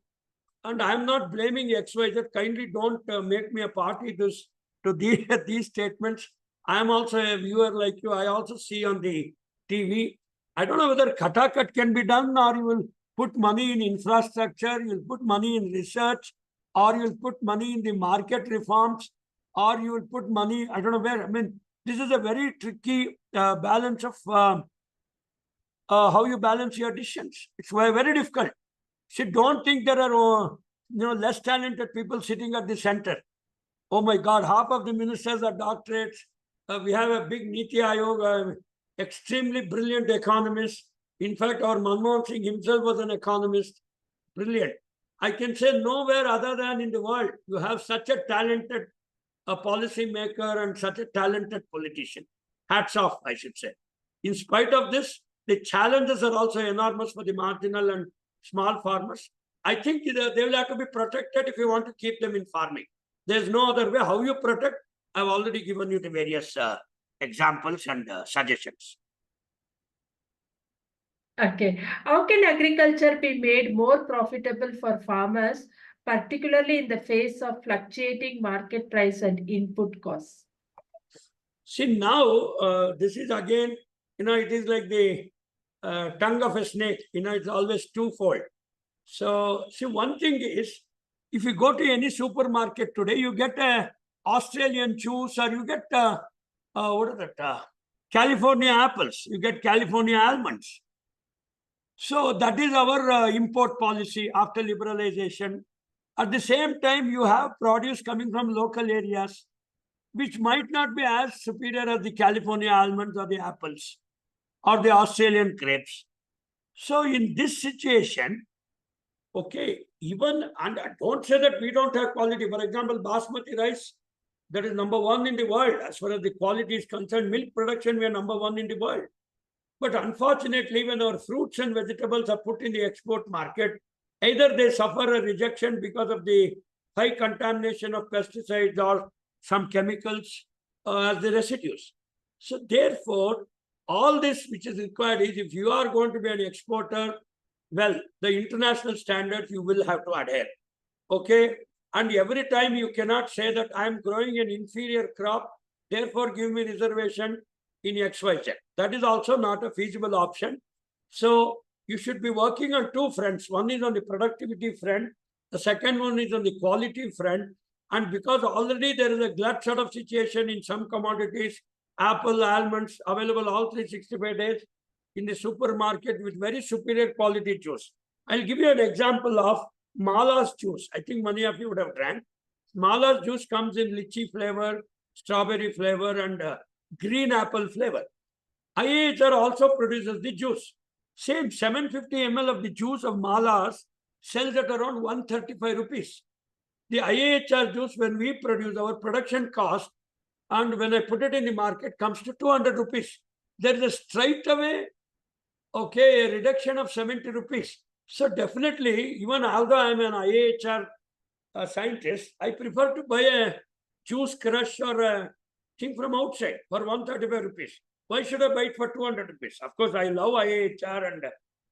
And I'm not blaming XYZ. Kindly don't make me a party to these statements. I am also a viewer like you. I also see on the TV. I don't know whether Khatakat can be done, or you will put money in infrastructure, you'll put money in research, or you'll put money in the market reforms, or you will put money, I don't know where. I mean, this is a very tricky balance of how you balance your decisions. It's very difficult. See, don't think there are less talented people sitting at the center. Oh my God, half of the ministers are doctorates. We have a big Niti Aayog, extremely brilliant economist. In fact, our Manmohan Singh himself was an economist. Brilliant. I can say nowhere other than in the world you have such a talented policy maker and such a talented politician. Hats off, I should say. In spite of this, the challenges are also enormous for the marginal and small farmers. I think they will have to be protected if you want to keep them in farming. There's no other way. How you protect, I've already given you the various examples and suggestions. Okay. How can agriculture be made more profitable for farmers, particularly in the face of fluctuating market price and input costs? See, now this is again, it is like the tongue of a snake. It's always twofold. So, see, one thing is, if you go to any supermarket today, you get a Australian juice, or you get what is that? California apples. You get California almonds. So that is our import policy after liberalization. At the same time, you have produce coming from local areas, which might not be as superior as the California almonds or the apples or the Australian grapes. So in this situation, okay, even, and don't say that we don't have quality. For example, basmati rice, that is number one in the world. As far as the quality is concerned, milk production, we are number one in the world. But unfortunately, when our fruits and vegetables are put in the export market, either they suffer a rejection because of the high contamination of pesticides or some chemicals as the residues. So therefore, all this which is required is, if you are going to be an exporter, well, the international standards you will have to adhere. Okay? And every time you cannot say that I am growing an inferior crop, therefore give me reservation in XYZ. That is also not a feasible option. So you should be working on two fronts. One is on the productivity front. The second one is on the quality front. And because already there is a glut sort of situation in some commodities, apple, almonds, available all 365 days in the supermarket with very superior quality juice. I'll give you an example of Mala's juice. I think many of you would have drank. Mala's juice comes in lychee flavor, strawberry flavor, and green apple flavor. IIHR also produces the juice. Same 750 ml of the juice of Mala's sells at around 135 rupees. The IIHR juice, when we produce, our production cost, and when I put it in the market, comes to 200 rupees. There is a straight away, okay, a reduction of 70 rupees. So definitely, even although I am an IIHR scientist, I prefer to buy a juice crush or a thing from outside for 135 rupees. Why should I buy it for 200 rupees? Of course, I love IIHR and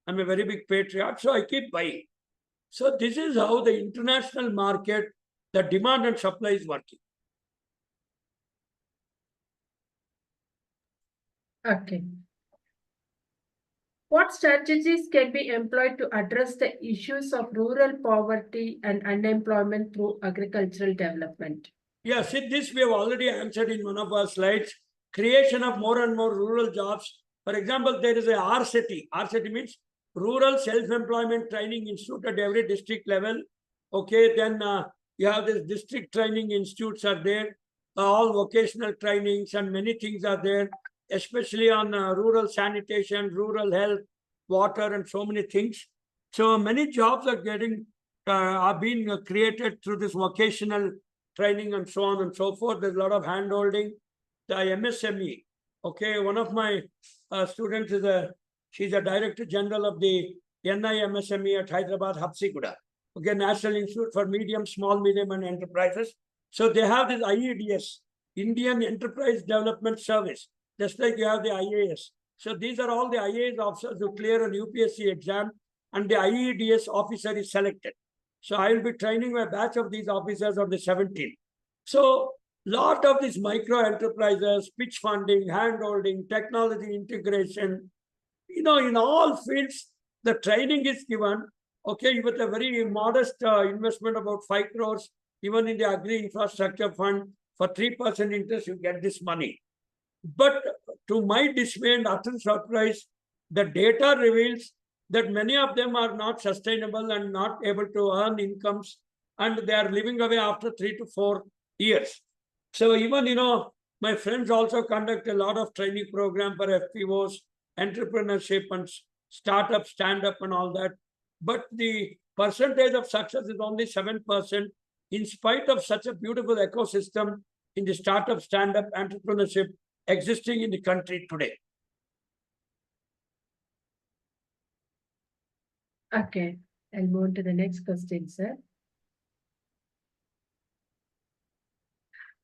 I'm a very big patriot, so I keep buying. So this is how the international market, the demand and supply is working. Okay. What strategies can be employed to address the issues of rural poverty and unemployment through agricultural development? Yeah, see, this we have already answered in one of our slides. Creation of more and more rural jobs. For example, there is a RCT. RCT means Rural Self-Employment Training Institute at every district level. Okay, then you have this district training institutes are there. All vocational trainings and many things are there, especially on rural sanitation, rural health, water, and so many things. So many jobs are being created through this vocational training and so on and so forth. There's a lot of hand holding. The MSME. Okay, one of my students she's a director general of the NIMSME at Hyderabad, Hapsiguda. Okay, National Institute for Medium, Small, Medium, and Enterprises. So they have this IEDS, Indian Enterprise Development Service, just like you have the IAS. So these are all the IAS officers who clear an UPSC exam and the IEDS officer is selected. So I will be training a batch of these officers on the 17th. So lot of these micro enterprises, pitch funding, hand-holding, technology integration, in all fields, the training is given, okay, with a very modest investment, about 5 crores, even in the agri infrastructure fund, for 3% interest, you get this money. But to my dismay and utter surprise, the data reveals that many of them are not sustainable and not able to earn incomes, and they are living away after 3 to 4 years. So even, my friends also conduct a lot of training program for FPOs, entrepreneurship and startup, stand-up and all that. But the percentage of success is only 7%, in spite of such a beautiful ecosystem in the startup, stand-up, entrepreneurship existing in the country today. Okay, I'll move on to the next question, sir.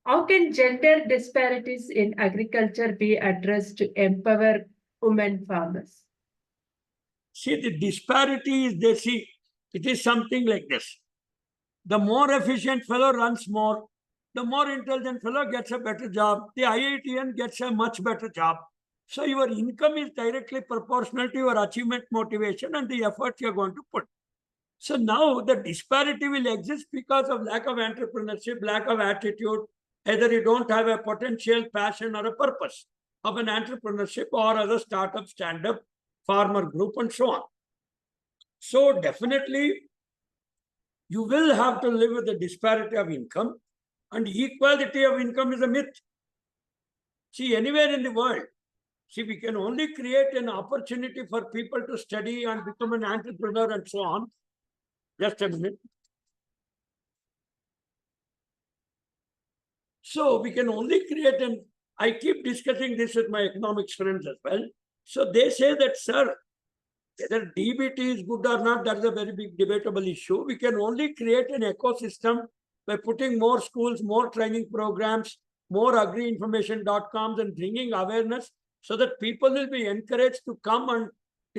How can gender disparities in agriculture be addressed to empower women farmers? See, the disparity is there. See, it is something like this. The more efficient fellow runs more, the more intelligent fellow gets a better job. The IITian gets a much better job. So your income is directly proportional to your achievement motivation and the effort you're going to put. So now the disparity will exist because of lack of entrepreneurship, lack of attitude. Either you don't have a potential, passion, or a purpose of an entrepreneurship or as a startup, stand-up, farmer group, and so on. So definitely, you will have to live with the disparity of income, and equality of income is a myth. See, anywhere in the world, see, we can only create an opportunity for people to study and become an entrepreneur and so on. Just a minute. So we can only create an, I keep discussing this with my economics friends as well. So they say that, sir, whether DBT is good or not, that is a very big debatable issue. We can only create an ecosystem by putting more schools, more training programs, more agri-information.coms and bringing awareness so that people will be encouraged to come and,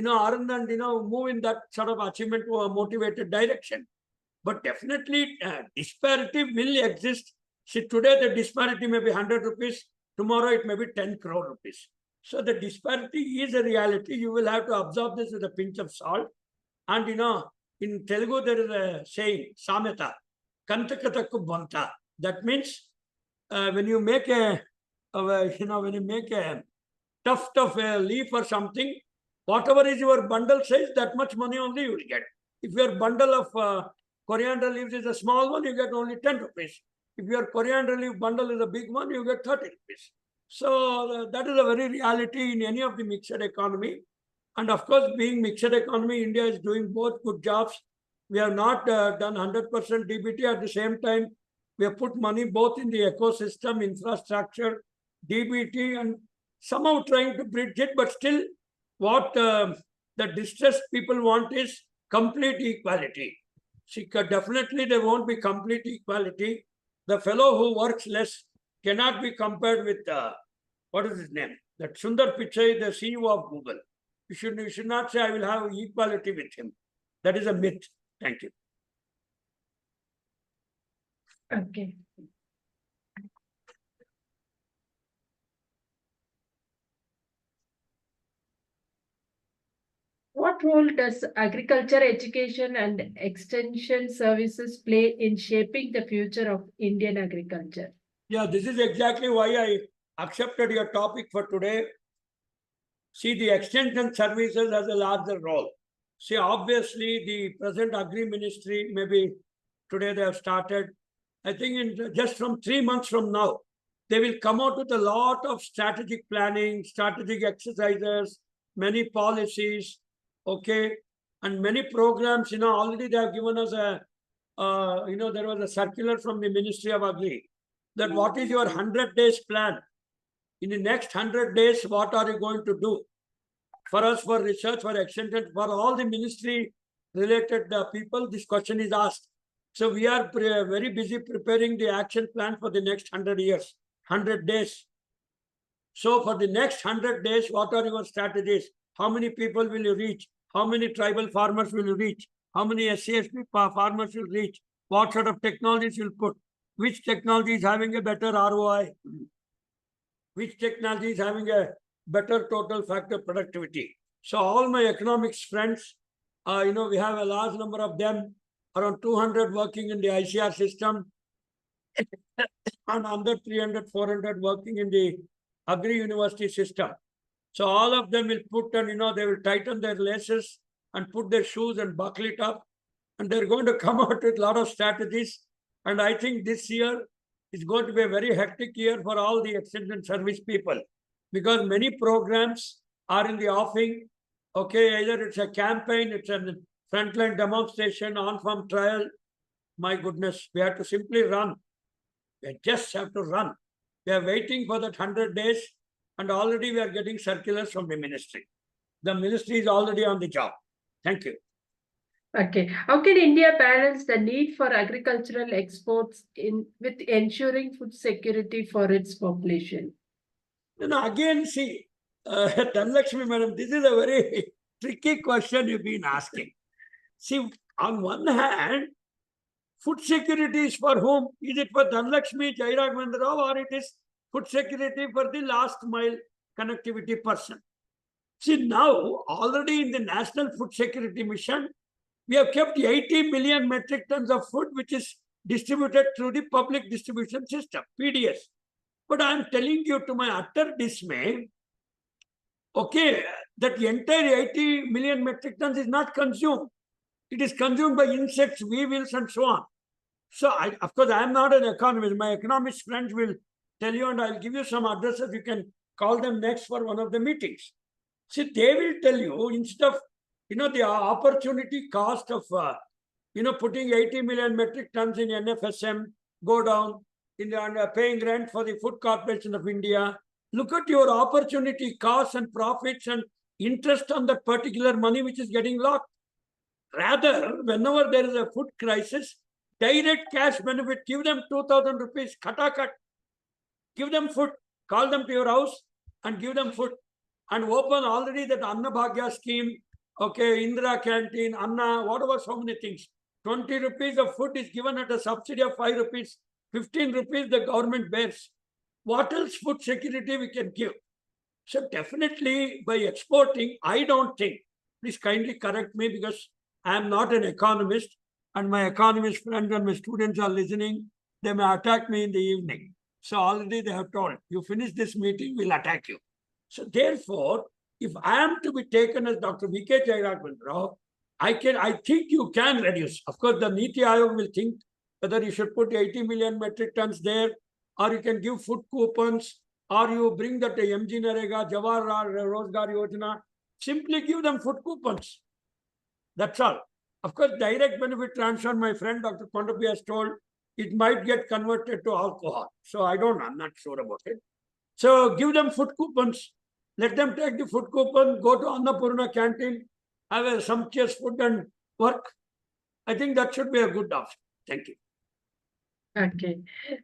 earn and, move in that sort of achievement or motivated direction. But definitely disparity will exist. See, today the disparity may be 100 rupees, tomorrow it may be 10 crore rupees. So the disparity is a reality. You will have to absorb this with a pinch of salt. And in Telugu there is a saying, Sameta, Kantakataku Banta. That means when you make a tuft of a leaf or something, whatever is your bundle size, that much money only you will get. If your bundle of coriander leaves is a small one, you get only 10 rupees. If your coriander leaf bundle is a big one, you get 30 rupees. So that is a very reality in any of the mixed economy. And of course, being mixed economy, India is doing both good jobs. We have not done 100% DBT. At the same time, we have put money both in the ecosystem, infrastructure, DBT, and somehow trying to bridge it. But still, what the distressed people want is complete equality. See, definitely there won't be complete equality. The fellow who works less cannot be compared with, what is his name? That Sundar Pichai, the CEO of Google. You should not say, I will have equality with him. That is a myth. Thank you. Okay. What role does agriculture education and extension services play in shaping the future of Indian agriculture? Yeah, this is exactly why I accepted your topic for today. See, the extension services has a larger role. See, obviously, the present Agri Ministry, maybe today they have started, I think in just from 3 months from now, they will come out with a lot of strategic planning, strategic exercises, many policies, okay, and many programs. Already they have given us there was a circular from the Ministry of Agri that what is your 100 days plan? In the next 100 days, what are you going to do? For us, for research, for extension, for all the ministry related people, this question is asked. So we are very busy preparing the action plan for the next 100 years, 100 days. So for the next 100 days, what are your strategies? How many people will you reach? How many tribal farmers will you reach? How many SCSP farmers will reach? What sort of technologies will put? Which technology is having a better ROI? Which technology is having a better total factor productivity? So all my economics friends, we have a large number of them, around 200 working in the ICR system, and under 300, 400 working in the agri university system. So all of them will put, and they will tighten their laces and put their shoes and buckle it up, and they're going to come out with a lot of strategies. And I think this year is going to be a very hectic year for all the extension service people, because many programs are in the offing. Okay, either it's a campaign, it's a frontline demonstration, on-farm trial. My goodness, we have to simply run. We just have to run. We are waiting for that 100 days, and already we are getting circulars from the ministry. The ministry is already on the job. Thank you. Okay. How can India balance the need for agricultural exports with ensuring food security for its population? Again, see, Dhanlakshmi madam, this is a very tricky question you've been asking. See, on one hand, food security is for whom? Is it for Dhanlakshmi, Jayaraghavendra, or it is food security for the last mile connectivity person? See, now already in the National Food Security Mission, we have kept 80 million metric tons of food, which is distributed through the public distribution system, PDS. But I am telling you, to my utter dismay, okay, that the entire 80 million metric tons is not consumed. It is consumed by insects, weevils, and so on. So, of course, I am not an economist. My economist friends will tell you, and I'll give you some addresses. You can call them next for one of the meetings. See, they will tell you, instead of, the opportunity cost of, putting 80 million metric tons in NFSM go down, paying rent for the Food Corporation of India. Look at your opportunity costs and profits and interest on that particular money which is getting locked. Rather, whenever there is a food crisis, direct cash benefit, give them 2,000 rupees, cut. Give them food, call them to your house and give them food. And open already that Anna Bhagya scheme, okay, Indira Canteen, Anna, whatever, so many things. 20 rupees of food is given at a subsidy of 5 rupees. 15 rupees the government bears. What else food security we can give? So definitely by exporting, I don't think, please kindly correct me because I am not an economist and my economist friends and my students are listening. They may attack me in the evening. So already they have told, you finish this meeting, we'll attack you. So therefore, if I am to be taken as Dr. V.K. Jayaraghavendra, I think you can reduce. Of course, the Niti Aayog will think whether you should put 80 million metric tons there, or you can give food coupons, or you bring that MG Narega, Jawahar Rozgar Yojana, simply give them food coupons. That's all. Of course, direct benefit transfer, my friend Dr. Kondapi has told, it might get converted to alcohol. So I don't know, I'm not sure about it. So give them food coupons. Let them take the food coupon, go to Annapurna canteen, have a sumptuous food and work. I think that should be a good option. Thank you. Okay.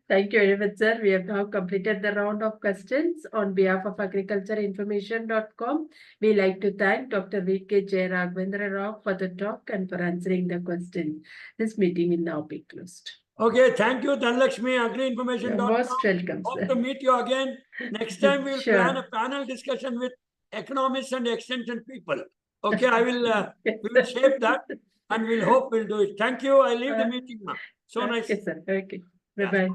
Thank you very much, sir. We have now completed the round of questions. On behalf of agricultureinformation.com, we like to thank Dr. V.K. Jayaraghavendra Rao for the talk and for answering the question. This meeting will now be closed. Okay, thank you, Dhanlakshmi, agriinformation.com. You're most welcome, Hope sir. to meet you again. Next time we will Sure. plan a panel discussion with economists and extension people. Okay, we will shape that and we'll hope we'll do it. Thank you. I leave the meeting now. So nice. Okay, sir. Okay. Bye-bye.